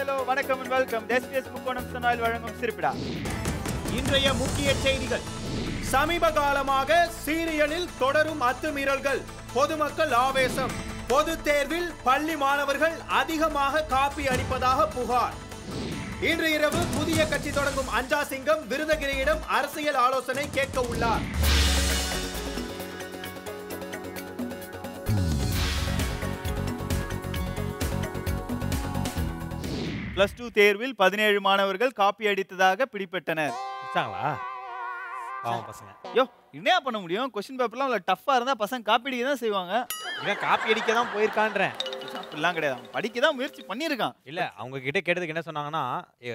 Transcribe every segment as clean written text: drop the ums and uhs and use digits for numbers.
Hello வணக்கம் and welcome. SBS முக்கோணம் சொன்னால் வழங்கும் சிரிப்பிடா. இன்றைய முக்கிய செய்திகள். சமீப காலமாக சீரியலில் தொடரும் அத்துமீறல்கள், பொதுமக்கள் ஆவேசம். பொது தேர்வில் பள்ளி மாணவர்கள் அதிகமாக காப்பி அடிப்பதாக புகார். இன்று இரவு புதிய கட்சி தொடங்கும் அஞ்சா சிங்கம் விருதகிரியிடம் அரசியல் ஆலோசனை கேட்க உள்ளார். +2 தேர்வில் 17 மாணவர்கள் காப்பி அடித்ததாக பிடிபட்டனர். பாவம் பசங்க. யோ என்ன பண்ண முடியும்? क्वेश्चन பேப்பர்லாம் அவ்வளவு டஃப்பா இருந்தா பசங்க காப்பி அடிக்க தான் செய்வாங்க. இவன் காப்பி அடிக்க தான் போயிருக்கான்றேன். அப்படிலாம் கிடையாது. அவன் படிக்க தான் முயற்சி பண்ணியிருக்கான். இல்ல அவங்க கிட்ட கேட்டதுக்கு என்ன சொன்னாங்கன்னா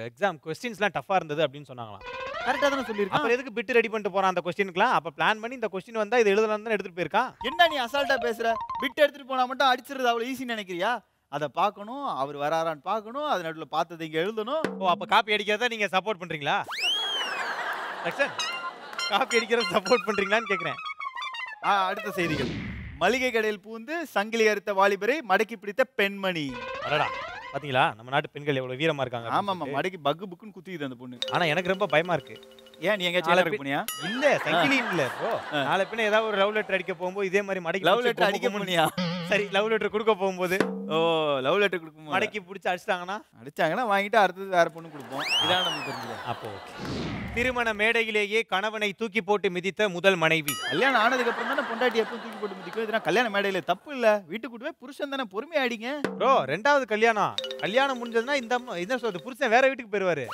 எக்ஸாம் क्वेश्चंसலாம் டஃப்பா இருந்தது அப்படினு சொன்னாங்களாம். கரெக்ட்டா தான சொல்லிருக்கான். அப்புறம் எதுக்கு பிட் ரெடி பண்ணிட்டு போறான் அந்த क्वेश्चनக்குலாம்? அப்ப பிளான் பண்ணி இந்த क्वेश्चन வந்தா இது எழுதலாம்னு தான் எடுத்துட்டு போயிருக்கான். என்ன நீ அசால்ட்டா பேசுற? பிட் எடுத்துட்டு போனா மட்டும் அடிச்சிரது அவ்வளவு ஈஸின்னு நினைக்கிறியா? அத பார்க்கணும், அவர் வராரான்னு பார்க்கணும், அது நடுவுல பார்த்ததை இங்க எழுதணும். ஓ அப்ப காப்பி அடிக்கிறத நீங்க சப்போர்ட் பண்றீங்களா? லக்ஷன் காப்பி அடிக்கிறத சப்போர்ட் பண்றீங்களான்னு கேக்குறேன். அடுத்த செய்திகள். மளிகை கடையில் பூந்து சங்கிலி அறுத்த வாலிபரை மடக்கி பிடித்த பெண்மணி. அடடா பாத்தீங்களா நம்ம நாட்டு பெண்கள் எவ்வளவு வீரமா இருக்காங்க. ஆமாமா மடக்கி பக்கு புக்குன்னு குத்திக்குது அந்த பொண்ணு. ஆனா எனக்கு ரொம்ப பயமா இருக்கு. ஏன் நீ எங்க சேலர் போனியா? இல்ல சங்கிலி இல்ல ப்ரோ. நாளை பின்ன ஏதாவது ஒரு லவ் லெட்டர் அடிக்க போகும்போது இதே மாதிரி மடக்கி லவ் லெட்டர் அடிக்க போனியா? சரி லவ் லெட்டர் கொடுக்க போகும்போது லவ் லெட்டர் கொடுக்கும்போது மடக்கி பிடிச்சி அடிச்சாங்கன்னா வாங்கிட்டு அடுத்தது வேற பொண்ணு கொடுப்போம். இதான் நமக்கு தெரிஞ்சது. அப்போ ஓகே. திருமண மேடையிலேயே கணவனை தூக்கி போட்டு மிதித்த முதல் மனைவி. கல்யாணம் ஆனதுக்கு அப்புறம் தானே பொண்டாட்டி எப்பவும் தூக்கி போட்டு மிதிக்கும். இதெல்லாம் கல்யாண மேடையில தப்பு இல்ல. வீட்டுக்கு கூட்டு போய் புருஷன் தானே பொறுமையா அடிங்க. ப்ரோ ரெண்டாவது கல்யாணம் முடிஞ்சதுன்னா இந்த என்ன சொல்றது புருஷன் வேற வீட்டுக்கு போயிருவாரு.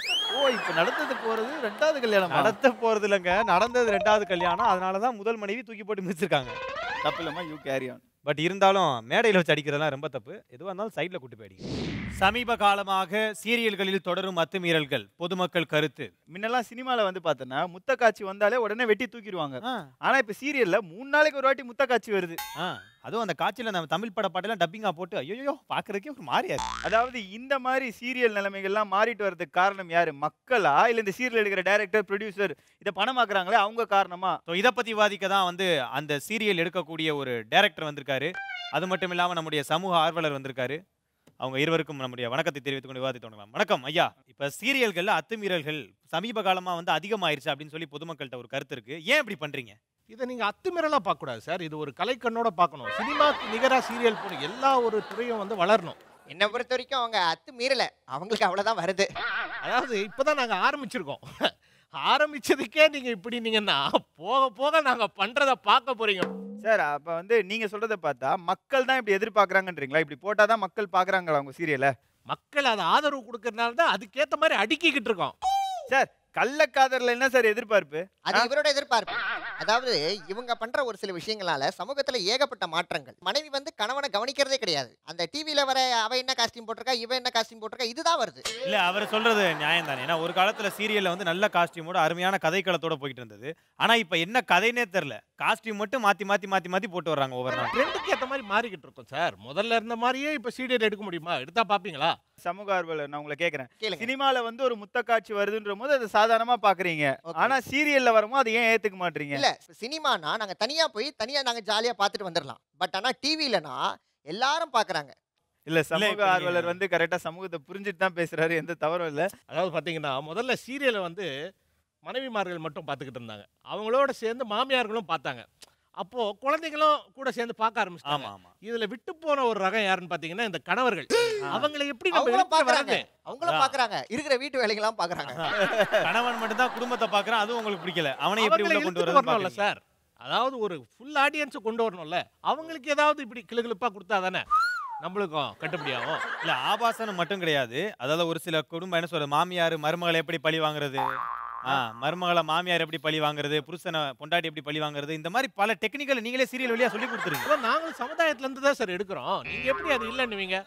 இப்ப நடந்தது போறது ரெண்டாவது கல்யாணம். நடத்த போறது இல்லங்க, நடந்தது ரெண்டாவது கல்யாணம். அதனாலதான் முதல் மனைவி தூக்கி போட்டு மிதிச்சிருக்காங்க. தப்பு இல்லம்மா, யூ கேரி ஆன். பட் இருந்தாலும் மேடையில் வச்சு அடிக்கிறதெல்லாம் ரொம்ப தப்பு. எதுவாக இருந்தாலும் சைடில் கூட்டு போய் அடிங்க. சமீப காலமாக சீரியல்களில் தொடரும் அத்துமீறல்கள், பொதுமக்கள் கருத்து. முன்னெல்லாம் சினிமால வந்து பார்த்தனா முத்த காட்சி வந்தாலே உடனே வெட்டி தூக்கிடுவாங்க. ஆனா இப்ப சீரியல்ல 3 நாளைக்கு ஒரு வாட்டி முத்த காட்சி வருது. அதுவும் அந்த காட்சியில நம்ம தமிழ் பட பாட்டெல்லாம் டப்பிங்கா போட்டு ஐயோ பாக்குறதுக்கே ஒரு மாதிரியா இருக்கு. அதாவது இந்த மாதிரி சீரியல் நிலைமைகள்லாம் மாறிட்டு வரதுக்கு காரணம் யாரு? மக்களா இல்ல இந்த சீரியல் எடுக்கிற டைரக்டர் ப்ரொடியூசர் இத பணமாக்குறாங்களே அவங்க காரணமா? இத பத்தி விவாதிக்க தான் வந்து அந்த சீரியல் எடுக்கக்கூடிய ஒரு டைரக்டர் வந்திருக்காரு. அது மட்டும் இல்லாம நம்முடைய சமூக ஆர்வலர் வந்திருக்காரு. அவங்க இருவருக்கும் நம்முடைய வணக்கத்தை தெரிவித்துக் கொண்டு விவாதித்து தொடங்கலாம். வணக்கம் ஐயா. இப்ப சீரியல்கள்ல அத்துமீறல்கள் சமீப காலமா வந்து அதிகமாயிருச்சு அப்படின்னு சொல்லி பொதுமக்கள்கிட்ட ஒரு கருத்து இருக்கு. ஏன் இப்படி பண்றீங்க? இதை நீங்க அத்துமீறலா பார்க்க கூடாது சார். இது ஒரு கலைக்கண்ணோட பார்க்கணும். சினிமாக்கு நிகரா சீரியல் போன எல்லா ஒரு துறையும் வந்து வளரணும். என்னை பொறுத்த வரைக்கும் அவங்க அத்துமீறல, அவங்களுக்கு அவ்வளவுதான் வருது. அதாவது இப்பதான் நாங்க ஆரம்பிச்சிருக்கோம். ஆரம்பிச்சதுக்கே நீங்க இப்படி நீங்கன்னா போக போக நாங்க பண்றத பார்க்க போறீங்க சார். அப்ப வந்து நீங்க சொல்றத பார்த்தா மக்கள் தான் இப்படி எதிர்பார்க்கறாங்கன்றீங்களா? இப்படி போட்டாதான் மக்கள் பாக்குறாங்களா அவங்க சீரியலை? மக்கள் அதை ஆதரவு கொடுக்கறதுனால தான் அதுக்கேற்ற மாதிரி அடுக்கிக்கிட்டு இருக்கோம் சார். கள்ளக்காதர்ல என்ன சார் எதிர்பார்ப்பு? அது இவரோட எதிர்பார்ப்பு. அதாவது இவங்க பண்ற ஒரு சில விஷயங்களால சமூகத்துல ஏகப்பட்ட மாற்றங்கள். மனைவி வந்து கணவனை கவனிக்கிறதே கிடையாது. அந்த டிவில வர அவ என்ன காஸ்டியூம் போட்டிருக்கா, இவ என்ன காஸ்டியூம் போட்டிருக்கா, இதுதான் வருது. இல்ல அவர் சொல்றது நியாயம் தானே. ஏன்னா ஒரு காலத்துல சீரியல்ல வந்து நல்ல காஸ்டியூமோட அருமையான கதைக்களத்தோட போயிட்டு இருந்தது. ஆனா இப்ப என்ன கதைனே தெரியல. காஸ்டியூம் மட்டும் மாத்தி போட்டு வர்றாங்க ஒவ்வொரு நாள். ட்ரெண்டுக்கு ஏற்ற மாதிரி மாறிக்கிட்டு இருக்கோம் சார். முதல்ல இருந்த மாதிரியே இப்ப சீரியல் எடுக்க முடியுமா? எடுத்தா பாப்பீங்களா? சமூக ஆர்வலர் நான் உங்களை கேக்குறேன். சினிமால வந்து ஒரு முத்த காட்சி வருதுன்ற போது அது சாதாரணமா பாக்குறீங்க. ஆனா சீரியல்ல வரும்போது அதை ஏன் ஏத்துக்க மாட்டீங்க? இல்ல சினிமானா நாங்க தனியா போய் தனியா நாங்க ஜாலியா பாத்துட்டு வந்துடலாம். பட் ஆனா டிவிலனா எல்லாரும் பாக்குறாங்க. இல்ல சமூக ஆர்வலர் வந்து கரெக்டா சமூகத்தை புரிஞ்சுட்டு தான் பேசுறாரு. எந்த தவறும் இல்ல. அதாவது பாத்தீங்கன்னா முதல்ல சீரியலை வந்து மனைவிமார்கள் மட்டும் பார்த்துக்கிட்டு இருந்தாங்க. அவங்களோட சேர்ந்து மாமியார்களும் பார்த்தாங்க. அப்போ குழந்தைகளும் கூட சேர்ந்து பார்க்க ஆரம்பிச்சாங்க. இதுல விட்டு போன ஒரு ரகம் யாருன்னு பாத்தீங்கன்னா இந்த கணவர்கள். அவங்களை எப்படி அவங்களும் பாக்குறாங்க, இருக்கிற வீட்டு வேலைகள்லாம் பாக்குறாங்க. கணவன் மட்டும் தான் குடும்பத்தை பாக்குறான். அதுவும் உங்களுக்கு பிடிக்கல. அவனை எப்படி உள்ள கொண்டு வரணும்ல சார். அதாவது ஒரு ஃபுல் ஆடியன்ஸ் கொண்டு வரணும்ல. அவங்களுக்கு ஏதாவது இப்படி கிளுகிளுப்பா கொடுத்தா தானே நம்மளுக்கும் கட்டுப்படியாகும். இல்ல ஆபாசனம் மட்டும் கிடையாது. அதாவது ஒரு சில குடும்பம் என்ன சொல்றது, மாமியார் மருமகளை எப்படி பழி வாங்குறது, மருமகளை மாமியார் எப்படி பழி வாங்குறது, புருஷனை பொண்டாட்டி எப்படி பழி வாங்குறது, இந்த மாதிரி பல டெக்னிக்கல் நீங்களே சீரியல் வழியா சொல்லி கொடுத்துருங்க. நாங்களும் சமுதாயத்துல இருந்து தான் சார் எடுக்கிறோம். நீங்க எப்படி அது இல்லைன்னுவீங்க?